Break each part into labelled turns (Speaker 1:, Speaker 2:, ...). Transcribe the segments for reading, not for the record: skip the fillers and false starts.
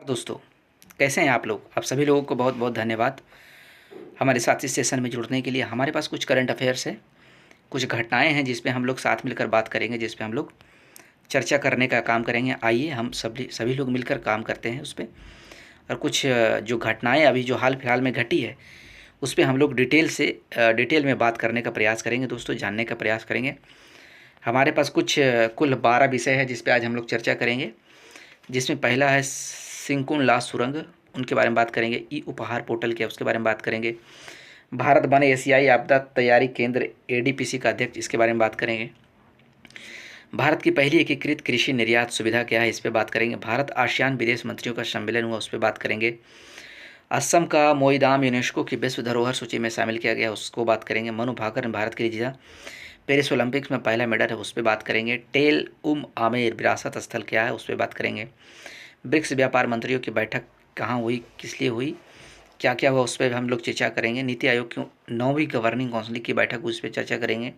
Speaker 1: दोस्तों, कैसे हैं आप लोग? आप सभी लोगों को बहुत बहुत धन्यवाद हमारे साथ इस सेशन में जुड़ने के लिए। हमारे पास कुछ करंट अफेयर्स है, कुछ घटनाएं हैं जिस पे हम लोग साथ मिलकर बात करेंगे, जिस पे हम लोग चर्चा करने का काम करेंगे। आइए हम सभी सभी लोग मिलकर काम करते हैं उस पे। और कुछ जो घटनाएं अभी जो हाल फिलहाल में घटी है उस पे हम लोग डिटेल में बात करने का प्रयास करेंगे दोस्तों, जानने का प्रयास करेंगे। हमारे पास कुछ कुल 12 विषय है जिस पे आज हम लोग चर्चा करेंगे, जिसमें पहला है सिंकुन ला सुरंग, उनके बारे में बात करेंगे। ई उपहार पोर्टल क्या, उसके बारे में बात करेंगे। भारत बने एशियाई आपदा तैयारी केंद्र एडीपीसी का अध्यक्ष, इसके बारे में बात करेंगे। भारत की पहली एकीकृत कृषि निर्यात सुविधा क्या है, इस पर बात करेंगे। भारत आसियान विदेश मंत्रियों का सम्मेलन हुआ, उस पर बात करेंगे। असम का मोईदाम यूनेस्को की विश्व धरोहर सूची में शामिल किया गया, उसको बात करेंगे। मनु भाकर ने भारत के लिए जीता पेरिस ओलंपिक्स में पहला मेडल है, उस पर बात करेंगे। टेल आमेर विरासत स्थल क्या है, उस पर बात करेंगे। ब्रिक्स व्यापार मंत्रियों की बैठक कहाँ हुई, किस लिए हुई, क्या क्या हुआ, उस पर हम लोग चर्चा करेंगे। नीति आयोग की 9वीं गवर्निंग काउंसिल की बैठक, उस पर चर्चा करेंगे।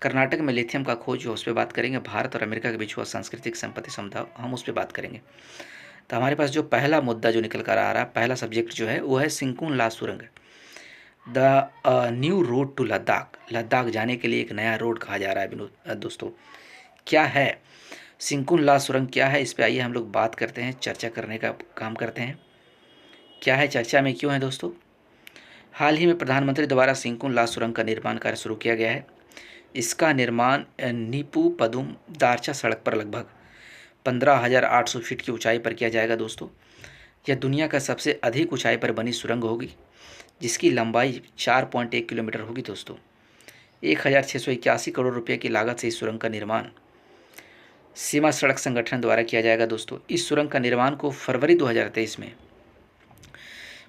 Speaker 1: कर्नाटक में लिथियम का खोज हुआ, उस पर बात करेंगे। भारत और अमेरिका के बीच हुआ सांस्कृतिक संपत्ति समझौता, हम उस पर बात करेंगे। तो हमारे पास जो पहला मुद्दा जो निकल कर आ रहा है, पहला सब्जेक्ट जो है वो है सिंकुन ला सुरंग, the new road to Ladakh. Ladakh जाने के लिए एक नया रोड कहा जा रहा है विनोद दोस्तों। क्या है सिंकुन ला सुरंग, क्या है, इस पे आइए हम लोग बात करते हैं, चर्चा करने का काम करते हैं। क्या है, चर्चा में क्यों है दोस्तों? हाल ही में प्रधानमंत्री द्वारा सिंकुन ला सुरंग का निर्माण कार्य शुरू किया गया है। इसका निर्माण नीपू पदुम दारचा सड़क पर लगभग 15,800 फीट की ऊंचाई पर किया जाएगा दोस्तों। यह दुनिया का सबसे अधिक ऊंचाई पर बनी सुरंग होगी, जिसकी लंबाई 4.1 किलोमीटर होगी दोस्तों। 1,681 करोड़ रुपये की लागत से इस सुरंग का निर्माण सीमा सड़क संगठन द्वारा किया जाएगा दोस्तों। इस सुरंग का निर्माण को फरवरी 2023 में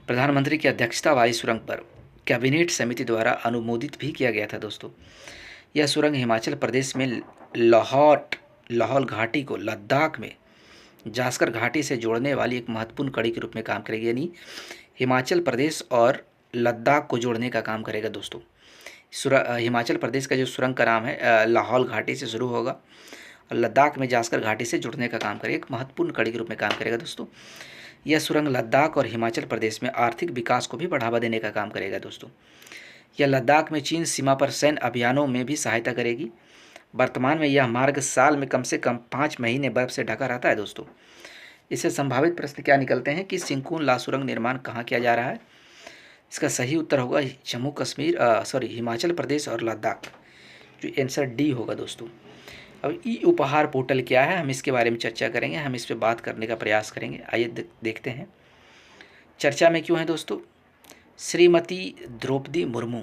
Speaker 1: प्रधानमंत्री की अध्यक्षता वाली सुरंग पर कैबिनेट समिति द्वारा अनुमोदित भी किया गया था दोस्तों। यह सुरंग हिमाचल प्रदेश में लाहौल घाटी को लद्दाख में जास्कर घाटी से जोड़ने वाली एक महत्वपूर्ण कड़ी के रूप में काम करेगी, यानी हिमाचल प्रदेश और लद्दाख को जोड़ने का काम करेगा दोस्तों। हिमाचल प्रदेश का जो सुरंग का नाम है लाहौल घाटी से शुरू होगा और लद्दाख में जास्कर घाटी से जुड़ने का काम करेगा, एक महत्वपूर्ण कड़ी के रूप में काम करेगा दोस्तों। यह सुरंग लद्दाख और हिमाचल प्रदेश में आर्थिक विकास को भी बढ़ावा देने का काम करेगा दोस्तों। यह लद्दाख में चीन सीमा पर सैन्य अभियानों में भी सहायता करेगी। वर्तमान में यह मार्ग साल में कम से कम 5 महीने बर्फ से ढका रहता है दोस्तों। इससे संभावित प्रश्न क्या निकलते हैं कि सिंकुन ला सुरंग निर्माण कहाँ किया जा रहा है? इसका सही उत्तर होगा जम्मू कश्मीर हिमाचल प्रदेश और लद्दाख, जो आंसर डी होगा दोस्तों। अब ई उपहार पोर्टल क्या है, हम इसके बारे में चर्चा करेंगे, हम इस पर बात करने का प्रयास करेंगे। आइए देखते हैं चर्चा में क्यों है दोस्तों। श्रीमती द्रौपदी मुर्मू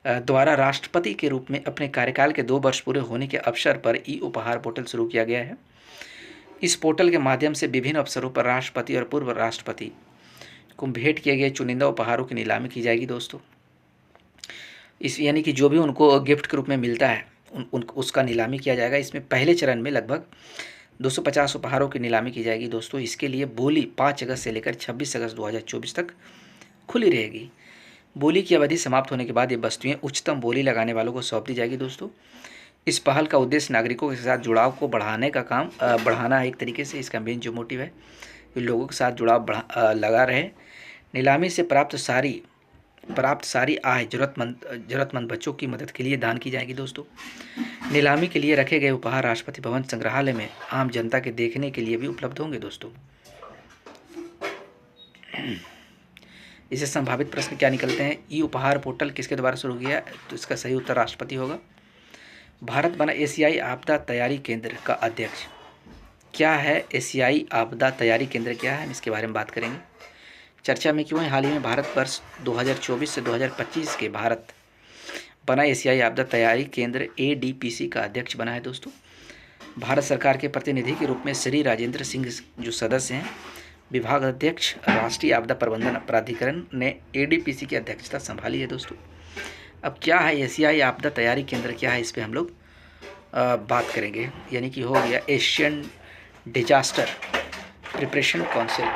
Speaker 1: द्वारा राष्ट्रपति के रूप में अपने कार्यकाल के 2 वर्ष पूरे होने के अवसर पर ई उपहार पोर्टल शुरू किया गया है। इस पोर्टल के माध्यम से विभिन्न अवसरों पर राष्ट्रपति और पूर्व राष्ट्रपति को भेंट किए गए चुनिंदा उपहारों की नीलामी की जाएगी दोस्तों। इस यानी कि जो भी उनको गिफ्ट के रूप में मिलता है उसका नीलामी किया जाएगा। इसमें पहले चरण में लगभग 250 उपहारों की नीलामी की जाएगी दोस्तों। इसके लिए बोली 5 अगस्त से लेकर 26 अगस्त 2024 तक खुली रहेगी। बोली की अवधि समाप्त होने के बाद ये वस्तुएं उच्चतम बोली लगाने वालों को सौंप दी जाएगी दोस्तों। इस पहल का उद्देश्य नागरिकों के साथ जुड़ाव को बढ़ाना है। एक तरीके से इसका मेन जो मोटिव है कि लोगों के साथ जुड़ाव लगा रहे। नीलामी से प्राप्त सारी आय जरूरतमंद बच्चों की मदद के लिए दान की जाएगी दोस्तों। नीलामी के लिए रखे गए उपहार राष्ट्रपति भवन संग्रहालय में आम जनता के देखने के लिए भी उपलब्ध होंगे दोस्तों। इसे संभावित प्रश्न क्या निकलते हैं? ई उपहार पोर्टल किसके द्वारा शुरू किया? तो इसका सही उत्तर राष्ट्रपति होगा। भारत बना एशियाई आपदा तैयारी केंद्र का अध्यक्ष। क्या है एशियाई आपदा तैयारी केंद्र, क्या है, हम इसके बारे में बात करेंगे। चर्चा में क्यों है? हाल ही में भारत वर्ष 2024 से 2025 के भारत बना एशियाई आपदा तैयारी केंद्र एडीपीसी का अध्यक्ष बना है दोस्तों। भारत सरकार के प्रतिनिधि के रूप में श्री राजेंद्र सिंह जो सदस्य हैं, विभाग अध्यक्ष राष्ट्रीय आपदा प्रबंधन प्राधिकरण ने एडीपीसी की अध्यक्षता संभाली है दोस्तों। अब क्या है एशियाई आपदा तैयारी केंद्र, क्या है, इस पर हम लोग बात करेंगे। यानी कि हो गया एशियन डिजास्टर प्रिपरेशन काउंसिल।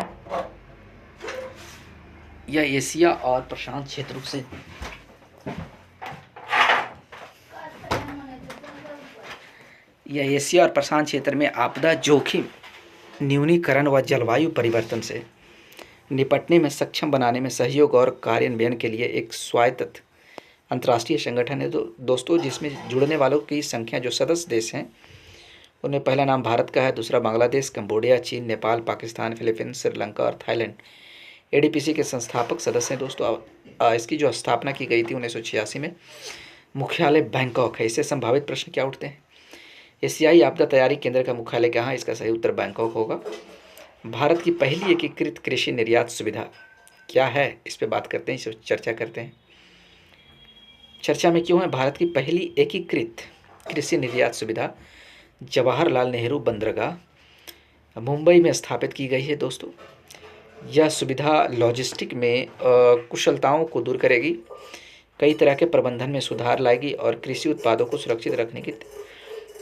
Speaker 1: यह एशिया और प्रशांत क्षेत्रों से क्षेत्र में आपदा जोखिम न्यूनीकरण व जलवायु परिवर्तन से निपटने में सक्षम बनाने में सहयोग और कार्यान्वयन के लिए एक स्वायत्त अंतर्राष्ट्रीय संगठन है। तो दोस्तों, जिसमें जुड़ने वालों की संख्या, जो सदस्य देश हैं, उनमें पहला नाम भारत का है, दूसरा बांग्लादेश, कंबोडिया, चीन, नेपाल, पाकिस्तान, फिलीपींस, श्रीलंका और थाईलैंड एडीपीसी के संस्थापक सदस्य हैं। दोस्तों, इसकी जो स्थापना की गई थी 1986 में, मुख्यालय बैंकॉक है। इससे संभावित प्रश्न क्या उठते हैं? एशियाई आपदा तैयारी केंद्र का मुख्यालय कहाँ है? इसका सही उत्तर बैंकॉक होगा। भारत की पहली एकीकृत कृषि निर्यात सुविधा क्या है? इस पर बात करते हैं, इस पर चर्चा करते हैं। चर्चा में क्यों है? भारत की पहली एकीकृत कृषि निर्यात सुविधा जवाहरलाल नेहरू बंदरगाह मुंबई में स्थापित की गई है। दोस्तों, यह सुविधा लॉजिस्टिक में कुशलताओं को दूर करेगी, कई तरह के प्रबंधन में सुधार लाएगी और कृषि उत्पादों को सुरक्षित रखने की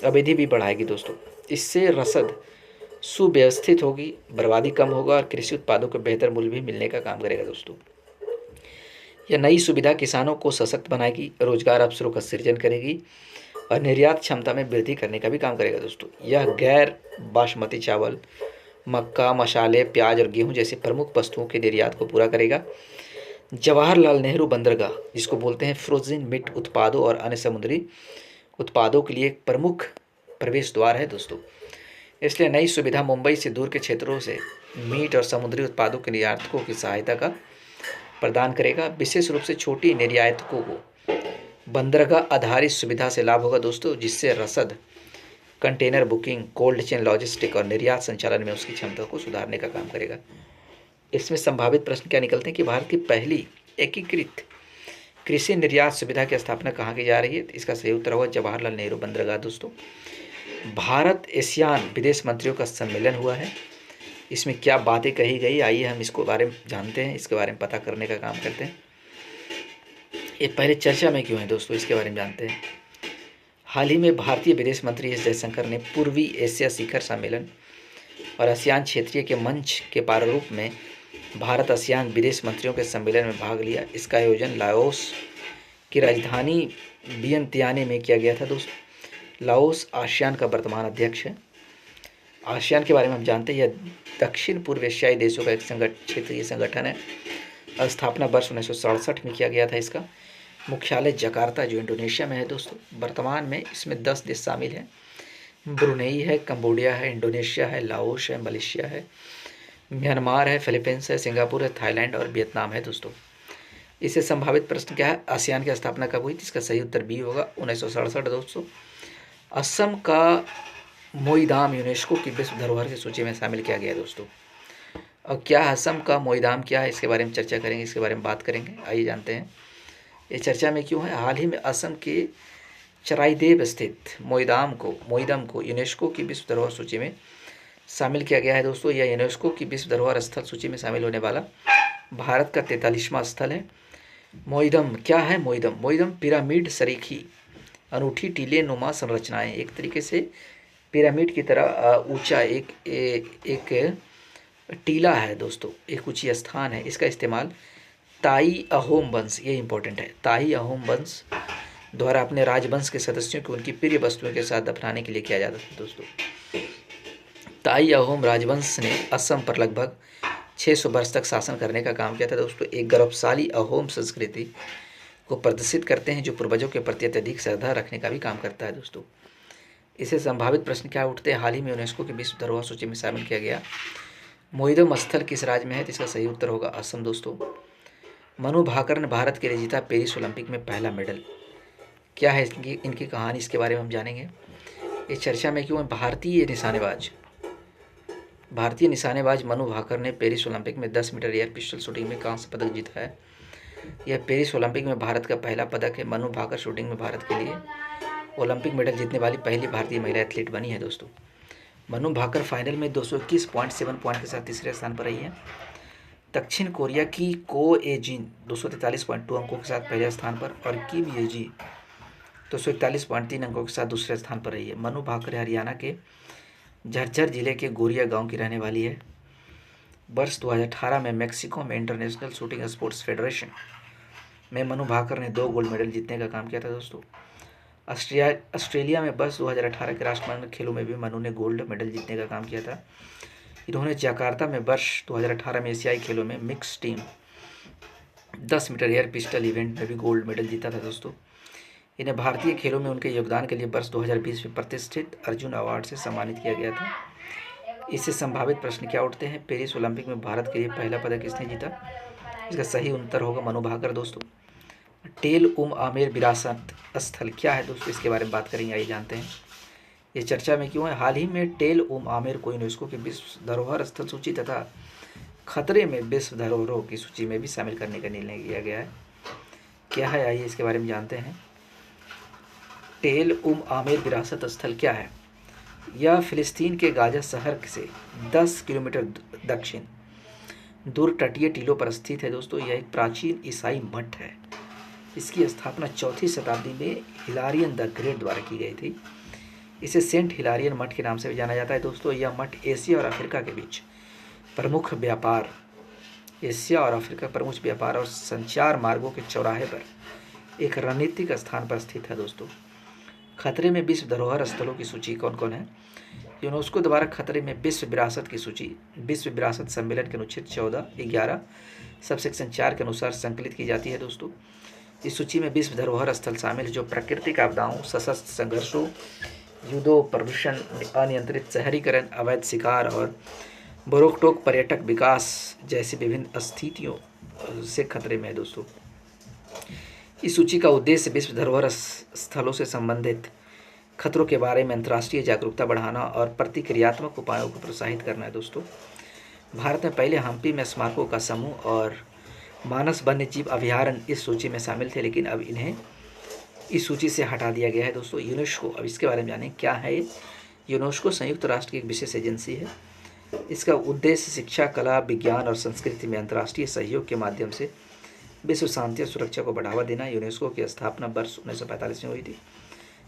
Speaker 1: अवधि भी बढ़ाएगी। दोस्तों, इससे रसद सुव्यवस्थित होगी, बर्बादी कम होगा और कृषि उत्पादों को बेहतर मूल्य भी मिलने का काम करेगा। दोस्तों, यह नई सुविधा किसानों को सशक्त बनाएगी, रोजगार अवसरों का सृजन करेगी और निर्यात क्षमता में वृद्धि करने का भी काम करेगा। दोस्तों, यह गैर बासमती चावल, मक्का, मसाले, प्याज और गेहूं जैसी प्रमुख वस्तुओं के निर्यात को पूरा करेगा। जवाहरलाल नेहरू बंदरगाह, जिसको बोलते हैं फ्रोजन मीट उत्पादों और अन्य समुद्री उत्पादों के लिए एक प्रमुख प्रवेश द्वार है। दोस्तों, इसलिए नई सुविधा मुंबई से दूर के क्षेत्रों से मीट और समुद्री उत्पादों के निर्यातकों की सहायता का प्रदान करेगा। विशेष रूप से छोटी निर्यातकों को बंदरगाह आधारित सुविधा से लाभ होगा। दोस्तों, जिससे रसद, container booking, cold chain logistic और निर्यात संचालन में उसकी क्षमता को सुधारने का काम करेगा। इसमें संभावित प्रश्न क्या निकलते हैं कि भारत की पहली एकीकृत कृषि निर्यात सुविधा की स्थापना कहाँ की जा रही है? इसका सही उत्तर होगा जवाहरलाल नेहरू बंदरगाह। दोस्तों, भारत एशियान विदेश मंत्रियों का सम्मेलन हुआ है। इसमें क्या बातें कही गई, आइए हम इसको बारे में जानते हैं, इसके बारे में पता करने का काम करते हैं। ये पहले चर्चा में क्यों है दोस्तों, इसके बारे में जानते हैं। हाल ही में भारतीय विदेश मंत्री एस जयशंकर ने पूर्वी एशिया शिखर सम्मेलन और आसियान क्षेत्रीय के मंच के प्रारूप में भारत आसियान विदेश मंत्रियों के सम्मेलन में भाग लिया। इसका आयोजन लाओस की राजधानी वियंतियाने में किया गया था। दोस्तों, लाओस आसियान का वर्तमान अध्यक्ष है। आसियान के बारे में हम जानते हैं, यह दक्षिण पूर्व एशियाई देशों का एक क्षेत्रीय संगठन है। स्थापना वर्ष 1967 में किया गया था। इसका मुख्यालय जकार्ता, जो इंडोनेशिया में है। दोस्तों, वर्तमान में इसमें 10 देश शामिल हैं। ब्रुनेई है, कंबोडिया है, इंडोनेशिया है, लाओस है, मलेशिया है, म्यांमार है, फिलीपींस है, सिंगापुर है, थाईलैंड और वियतनाम है। दोस्तों, इससे संभावित प्रश्न क्या है? आसियान की स्थापना कब हुई थी? इसका सही उत्तर बी होगा 1967। दोस्तों, असम का मोईदाम यूनेस्को की विश्व धरोहर की सूची में शामिल किया गया है। दोस्तों, और क्या असम का मोईदाम क्या है, इसके बारे में चर्चा करेंगे, इसके बारे में बात करेंगे। आइए जानते हैं ये चर्चा में क्यों है। हाल ही में असम के चराईदेव स्थित मोईदाम को यूनेस्को की विश्व धरोहर सूची में शामिल किया गया है। दोस्तों, यह यूनेस्को की विश्व धरोहर स्थल सूची में शामिल होने वाला भारत का 43वां स्थल है। मोईदम क्या है? मोईदम पिरामिड सरीखी अनूठी टीले नुमा संरचनाएं, एक तरीके से पिरामिड की तरह ऊंचा एक टीला है। दोस्तों, एक ऊंची स्थान है। इसका इस्तेमाल ताई अहोम वंश, ये इंपॉर्टेंट है, ताई अहोम वंश द्वारा अपने राजवंश के सदस्यों को उनकी प्रिय वस्तुओं के साथ दफनाने के लिए किया जाता था। दोस्तों, ताई अहोम राजवंश ने असम पर लगभग 600 वर्ष तक शासन करने का काम किया था। दोस्तों, एक गौरवशाली अहोम संस्कृति को प्रदर्शित करते हैं, जो पूर्वजों के प्रति अत्यधिक श्रद्धा रखने का भी काम करता है। दोस्तों, इसे संभावित प्रश्न क्या उठते हैं? हाल ही में यूनेस्को की विश्व धरोहर सूची में शामिल किया गया मोईदम स्थल किस राज्य में है? तो इसका सही उत्तर होगा असम। दोस्तों, मनु भाकर ने भारत के लिए जीता पेरिस ओलंपिक में पहला मेडल। क्या है इनकी कहानी, इसके बारे में हम जानेंगे। इस चर्चा में क्यों है? भारतीय निशानेबाज मनु भाकर ने पेरिस ओलंपिक में 10 मीटर एयर पिस्टल शूटिंग में कांस्य पदक जीता है। यह पेरिस ओलंपिक में भारत का पहला पदक है। मनु भाकर शूटिंग में भारत के लिए ओलंपिक मेडल जीतने वाली पहली भारतीय महिला एथलीट बनी है। दोस्तों, मनु भाकर फाइनल में 221.7 पॉइंट के साथ तीसरे स्थान पर रही है। दक्षिण कोरिया की को एजिन 243.2 अंकों के साथ पहले स्थान पर और किम येजी 241.3 अंकों के साथ दूसरे स्थान पर रही है। मनु भाकर हरियाणा के झज्जर जिले के गोरिया गांव की रहने वाली है। वर्ष 2018 में मैक्सिको में इंटरनेशनल शूटिंग स्पोर्ट्स फेडरेशन में मनु भाकर ने 2 गोल्ड मेडल जीतने का काम किया था। दोस्तों, ऑस्ट्रेलिया में वर्ष 2018 के राष्ट्रमंडल खेलों में भी मनु ने गोल्ड मेडल जीतने का काम किया था। इन्होंने जकार्ता में वर्ष 2018 में एशियाई खेलों में mix team 10 metre air pistol event में भी गोल्ड मेडल जीता था दोस्तों। इन्हें भारतीय खेलों में उनके योगदान के लिए वर्ष 2020 में प्रतिष्ठित अर्जुन अवार्ड से सम्मानित किया गया था। इससे संभावित प्रश्न क्या उठते हैं? पेरिस ओलंपिक में भारत के लिए पहला पदक किसने जीता? इसका सही उत्तर होगा मनु भाकर दोस्तों। टेल आमेर विरासत स्थल क्या है दोस्तों? इसके बारे में बात करेंगे, आइए जानते हैं ये चर्चा में क्यों है। हाल ही में टेल आमेर को यूनेस्को की विश्व धरोहर स्थल सूची तथा खतरे में विश्व धरोहरों की सूची में भी शामिल करने का निर्णय किया गया है। क्या है, आइए इसके बारे में जानते हैं। टेल आमेर विरासत स्थल क्या है? यह फिलिस्तीन के गाजा शहर से 10 किलोमीटर दक्षिण दूर तटीय टीलों पर स्थित है दोस्तों। यह एक प्राचीन ईसाई मठ है। इसकी स्थापना 4वीं शताब्दी में हिलारियन द ग्रेट द्वारा की गई थी। इसे सेंट हिलारियन मठ के नाम से भी जाना जाता है दोस्तों। यह मठ एशिया और अफ्रीका के बीच प्रमुख व्यापार और संचार मार्गों के चौराहे पर एक रणनीतिक स्थान पर स्थित है दोस्तों। खतरे में विश्व धरोहर स्थलों की सूची कौन कौन है? यूनेस्को द्वारा खतरे में विश्व विरासत की सूची विश्व विरासत सम्मेलन के अनुच्छेद 14(11) सबसेक्शन 4 के अनुसार संकलित की जाती है दोस्तों। इस सूची में विश्व धरोहर स्थल शामिल जो प्राकृतिक आपदाओं, सशस्त्र संघर्षों, युद्धों, प्रदूषण, अनियंत्रित शहरीकरण, अवैध शिकार और बरोकटोक पर्यटक विकास जैसी विभिन्न स्थितियों से खतरे में है दोस्तों। इस सूची का उद्देश्य विश्व धरोहर स्थलों से संबंधित खतरों के बारे में अंतर्राष्ट्रीय जागरूकता बढ़ाना और प्रतिक्रियात्मक उपायों को प्रोत्साहित करना है दोस्तों। भारत में पहले हम्पी में स्मारकों का समूह और मानस वन्यजीव अभयारण्य इस सूची में शामिल थे, लेकिन अब इन्हें इस सूची से हटा दिया गया है दोस्तों। यूनेस्को, अब इसके बारे में जानें क्या है ये। यूनेस्को संयुक्त राष्ट्र की एक विशेष एजेंसी है। इसका उद्देश्य शिक्षा, कला, विज्ञान और संस्कृति में अंतर्राष्ट्रीय सहयोग के माध्यम से विश्व शांति और सुरक्षा को बढ़ावा देना। यूनेस्को की स्थापना वर्ष 1945 में हुई थी।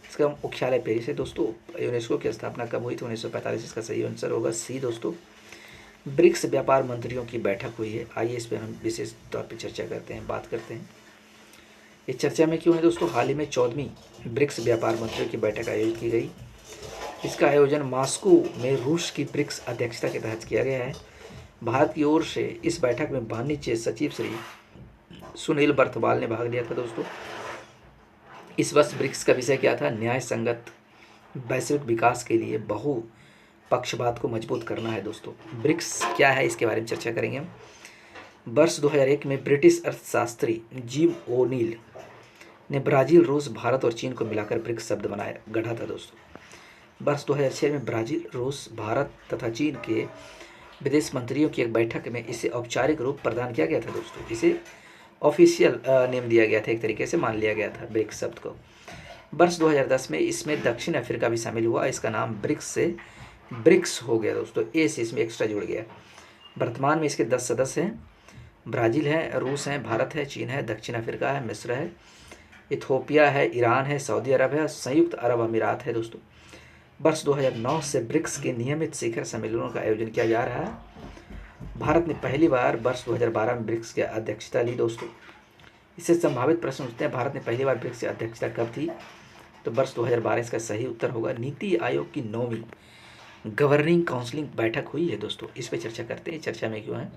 Speaker 1: इसका मुख्यालय पेरिस है दोस्तों। यूनेस्को की स्थापना कब हुई थी? 1945। इसका सही आंसर होगा सी दोस्तों। ब्रिक्स व्यापार मंत्रियों की बैठक हुई है। आइए इस पर हम विशेष तौर पर चर्चा करते हैं, बात करते हैं। ये चर्चा में क्यों है दोस्तों? हाल ही में 14वीं ब्रिक्स व्यापार मंत्रियों की बैठक आयोजित की गई। इसका आयोजन मॉस्को में रूस की ब्रिक्स अध्यक्षता के तहत किया गया है। भारत की ओर से इस बैठक में वाणिज्य सचिव श्री सुनील बर्थवाल ने भाग लिया था दोस्तों। इस वर्ष ब्रिक्स का विषय क्या था? न्याय संगत वैश्विक विकास के लिए बहु पक्षपात को मजबूत करना है दोस्तों। ब्रिक्स क्या है इसके बारे में चर्चा करेंगे हम। वर्ष 2001 में ब्रिटिश अर्थशास्त्री जिम ओनील ने ब्राज़ील, रूस, भारत और चीन को मिलाकर ब्रिक्स शब्द गढ़ा था दोस्तों। वर्ष 2006 में ब्राज़ील, रूस, भारत तथा चीन के विदेश मंत्रियों की एक बैठक में इसे औपचारिक रूप प्रदान किया गया था दोस्तों। इसे ऑफिशियल नेम दिया गया था, एक तरीके से मान लिया गया था ब्रिक्स शब्द को। वर्ष 2010 में इसमें दक्षिण अफ्रीका भी शामिल हुआ। इसका नाम ब्रिक्स से ब्रिक्स हो गया दोस्तों। ए से इसमें एक्स्ट्रा जुड़ गया। वर्तमान में इसके 10 सदस्य हैं। ब्राज़ील है, रूस है, भारत है, चीन है, दक्षिण अफ्रीका है, मिस्र है, इथोपिया है, ईरान है, सऊदी अरब है, संयुक्त अरब अमीरात है दोस्तों। वर्ष 2009 से ब्रिक्स के नियमित शिखर सम्मेलनों का आयोजन किया जा रहा है। भारत ने पहली बार वर्ष 2012 में ब्रिक्स की अध्यक्षता ली दोस्तों। इससे संभावित प्रश्न उठते हैं, भारत ने पहली बार ब्रिक्स की अध्यक्षता कब थी? तो वर्ष 2012। इसका सही उत्तर होगा। नीति आयोग की 9वीं गवर्निंग काउंसिलिंग बैठक हुई है दोस्तों। इस पर चर्चा करते हैं, चर्चा में क्यों है।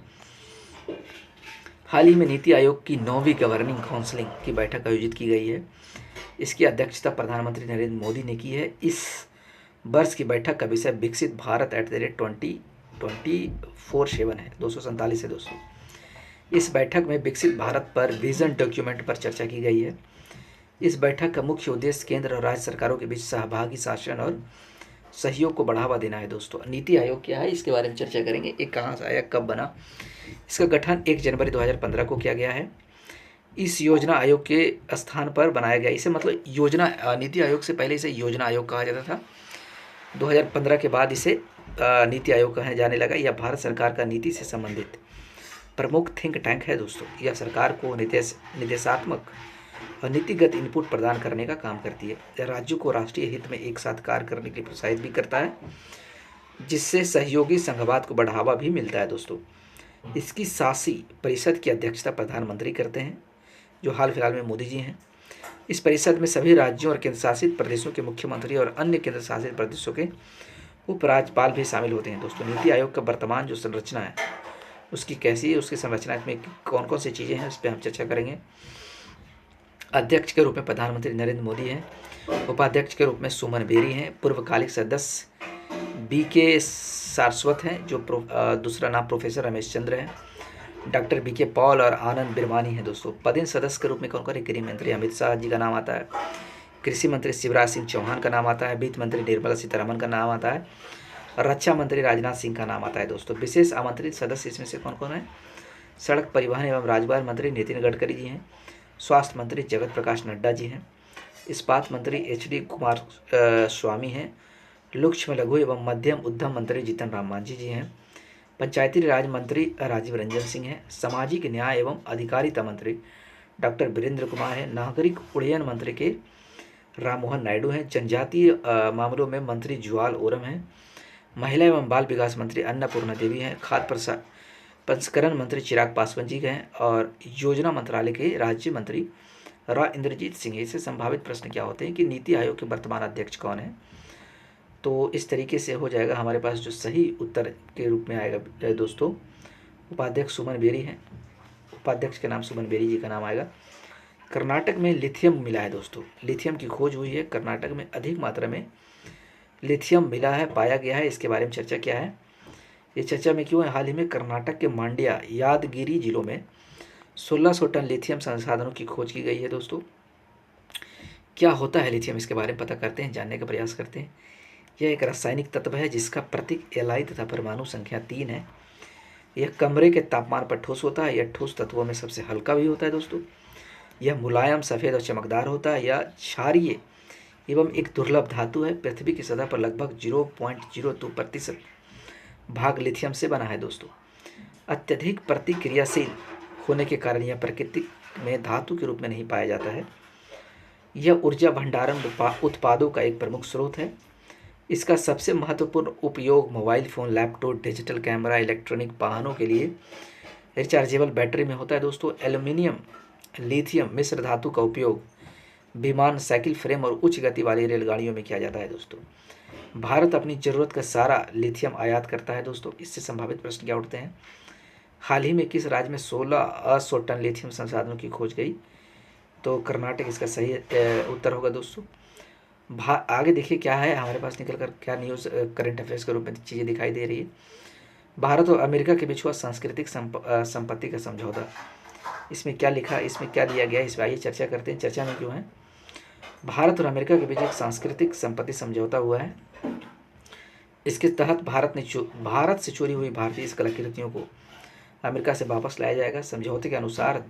Speaker 1: हाल ही में नीति आयोग की 9वीं गवर्निंग काउंसिलिंग की बैठक आयोजित की गई है। इसकी अध्यक्षता प्रधानमंत्री नरेंद्र मोदी ने की है। इस वर्ष की बैठक का विषय विकसित भारत @2047 है, 247 है दोस्तों। इस बैठक में विकसित भारत पर विजन डॉक्यूमेंट पर चर्चा की गई है। इस बैठक का मुख्य उद्देश्य केंद्र और राज्य सरकारों के बीच सहभागी शासन और सहयोग को बढ़ावा देना है दोस्तों। नीति आयोग क्या है इसके बारे में चर्चा करेंगे। ये कहाँ से आया, कब बना? इसका गठन 1 जनवरी 2015 को किया गया है। इस योजना आयोग के स्थान पर बनाया गया। इसे मतलब योजना, नीति आयोग से पहले इसे योजना आयोग कहा जाता था। 2015 के बाद इसे नीति आयोग कहा जाने लगा। यह भारत सरकार का नीति से संबंधित प्रमुख थिंक टैंक है दोस्तों। यह सरकार को निर्देशात्मक और नीतिगत इनपुट प्रदान करने का काम करती है। यह राज्यों को राष्ट्रीय हित में एक साथ कार्य करने के लिए प्रोत्साहित भी करता है, जिससे सहयोगी संघवाद को बढ़ावा भी मिलता है दोस्तों। इसकी शासी परिषद की अध्यक्षता प्रधानमंत्री करते हैं, जो हाल फिलहाल में मोदी जी हैं। इस परिषद में सभी राज्यों और केंद्र शासित प्रदेशों के मुख्यमंत्री और अन्य केंद्र शासित प्रदेशों के उपराज्यपाल भी शामिल होते हैं दोस्तों। नीति आयोग का वर्तमान जो संरचना है उसकी कैसी है, उसकी संरचना में कौन कौन सी चीज़ें हैं उस पर हम चर्चा करेंगे। अध्यक्ष के रूप में प्रधानमंत्री नरेंद्र मोदी हैं। उपाध्यक्ष के रूप में सुमन बेरी हैं। पूर्वकालिक सदस्य BK सारस्वत हैं, जो दूसरा नाम प्रोफेसर रमेश चंद्र है। डॉक्टर BK पॉल और आनंद बिरवानी हैं दोस्तों। पदेन सदस्य के रूप में कौन कौन है? गृह मंत्री अमित शाह जी का नाम आता है। कृषि मंत्री शिवराज सिंह चौहान का नाम आता है। वित्त मंत्री निर्मला सीतारमण का नाम आता है। रक्षा मंत्री राजनाथ सिंह का नाम आता है दोस्तों। विशेष आमंत्रित सदस्य इसमें से कौन कौन है? सड़क परिवहन एवं राजमार्ग मंत्री नितिन गडकरी जी हैं। स्वास्थ्य मंत्री जगत प्रकाश नड्डा जी हैं। इस्पात मंत्री HD कुमार स्वामी हैं। सूक्ष्म लघु एवं मध्यम उद्यम मंत्री जीतन राम मांझी जी हैं। पंचायती राज मंत्री राजीव रंजन सिंह हैं। सामाजिक न्याय एवं अधिकारिता मंत्री डॉक्टर वीरेंद्र कुमार हैं। नागरिक उड्डयन मंत्री के राम मोहन नायडू हैं। जनजातीय मामलों में मंत्री जुआल ओरम हैं। महिला एवं बाल विकास मंत्री अन्नपूर्णा देवी हैं। खाद्य प्रसंस्करण मंत्री चिराग पासवान जी हैं। और योजना मंत्रालय के राज्य मंत्री राव इंद्रजीत सिंह। इससे संभावित प्रश्न क्या होते हैं कि नीति आयोग के वर्तमान अध्यक्ष कौन है, तो इस तरीके से हो जाएगा हमारे पास जो सही उत्तर के रूप में आएगा दोस्तों, उपाध्यक्ष सुमन बेरी हैं। उपाध्यक्ष के नाम सुमन बेरी जी का नाम आएगा। कर्नाटक में लिथियम मिला है दोस्तों। लिथियम की खोज हुई है। कर्नाटक में अधिक मात्रा में लिथियम मिला है, पाया गया है। इसके बारे में चर्चा क्या है, ये चर्चा में क्यों है? हाल ही में कर्नाटक के मांड्या यादगिरी जिलों में 1600 टन लिथियम संसाधनों की खोज की गई है दोस्तों। क्या होता है लिथियम, इसके बारे में पता करते हैं, जानने का प्रयास करते हैं। यह एक रासायनिक तत्व है जिसका प्रतीक Li तथा परमाणु संख्या 3 है। यह कमरे के तापमान पर ठोस होता है। यह ठोस तत्वों में सबसे हल्का भी होता है दोस्तों। यह मुलायम, सफ़ेद और चमकदार होता है। यह क्षारीय एवं एक दुर्लभ धातु है। पृथ्वी की सतह पर लगभग 0.02% भाग लिथियम से बना है दोस्तों। अत्यधिक प्रतिक्रियाशील होने के कारण यह प्रकृति में धातु के रूप में नहीं पाया जाता है। यह ऊर्जा भंडारण उत्पादों का एक प्रमुख स्रोत है। इसका सबसे महत्वपूर्ण उपयोग mobile phone, laptop, digital camera, electronic वाहनों के लिए रिचार्जेबल बैटरी में होता है दोस्तों। एल्युमिनियम लिथियम मिश्र धातु का उपयोग विमान, साइकिल फ्रेम और उच्च गति वाली रेलगाड़ियों में किया जाता है दोस्तों। भारत अपनी ज़रूरत का सारा लिथियम आयात करता है दोस्तों। इससे संभावित प्रश्न क्या उठते हैं? हाल ही में किस राज्य में 1600 टन लिथियम संसाधनों की खोज गई? तो कर्नाटक इसका सही उत्तर होगा दोस्तों। आगे देखिए क्या है हमारे पास निकल कर, क्या न्यूज़ करंट अफेयर्स के रूप में चीज़ें दिखाई दे रही है। भारत और अमेरिका के बीच हुआ सांस्कृतिक संपत्ति का समझौता। इसमें क्या लिखा, इसमें क्या दिया गया है, इस पर आइए चर्चा करते हैं। चर्चा में क्यों है? भारत और अमेरिका के बीच एक सांस्कृतिक संपत्ति समझौता हुआ है। इसके तहत भारत से चोरी हुई भारतीय कलाकृतियों को अमेरिका से वापस लाया जाएगा। समझौते के अनुसार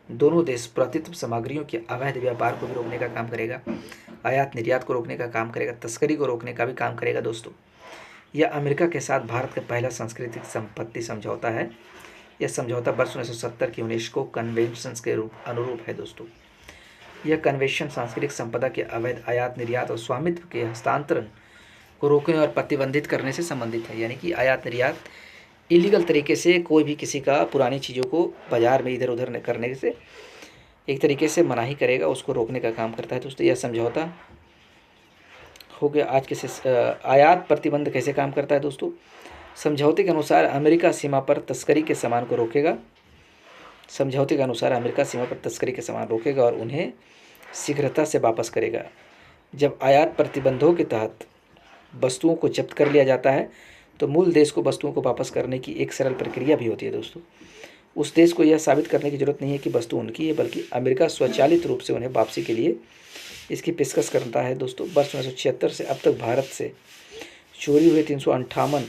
Speaker 1: दोनों देश प्रतित्व सामग्रियों के अवैध व्यापार को भी रोकने का काम करेगा, आयात निर्यात को रोकने का काम करेगा, तस्करी को रोकने का भी काम करेगा दोस्तों। यह अमेरिका के साथ भारत का पहला सांस्कृतिक संपत्ति समझौता है। यह समझौता वर्ष 1970 की यूनेस्को कन्वेंशन के अनुरूप है दोस्तों। यह कन्वेंशन सांस्कृतिक संपदा के अवैध आयात निर्यात और स्वामित्व के हस्तांतरण को रोकने और प्रतिबंधित करने से संबंधित है। यानी कि आयात निर्यात इलीगल तरीके से कोई भी किसी का पुरानी चीज़ों को बाज़ार में इधर उधर करने से एक तरीके से मनाही करेगा, उसको रोकने का काम करता है दोस्तों। यह समझौता हो गया। आज के आयात प्रतिबंध कैसे काम करता है दोस्तों? समझौते के अनुसार अमेरिका सीमा पर तस्करी के सामान को रोकेगा। समझौते के अनुसार अमेरिका सीमा पर तस्करी के सामान रोकेगा और उन्हें शीघ्रता से वापस करेगा। जब आयात प्रतिबंधों के तहत वस्तुओं को जब्त कर लिया जाता है तो मूल देश को वस्तुओं को वापस करने की एक सरल प्रक्रिया भी होती है दोस्तों। उस देश को यह साबित करने की जरूरत नहीं है कि वस्तु उनकी है, बल्कि अमेरिका स्वचालित रूप से उन्हें वापसी के लिए इसकी पेशकश करता है दोस्तों। वर्ष 1976 से अब तक भारत से चोरी हुए 358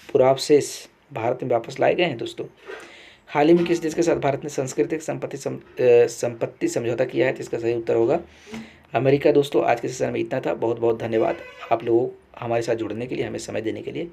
Speaker 1: पुरावशेष भारत में वापस लाए गए हैं दोस्तों। हाल ही में किस देश के साथ भारत ने सांस्कृतिक संपत्ति समझौता किया है? तो इसका सही उत्तर होगा अमेरिका दोस्तों। आज के सेशन में इतना था। बहुत बहुत धन्यवाद आप लोगों हमारे साथ जुड़ने के लिए, हमें समय देने के लिए।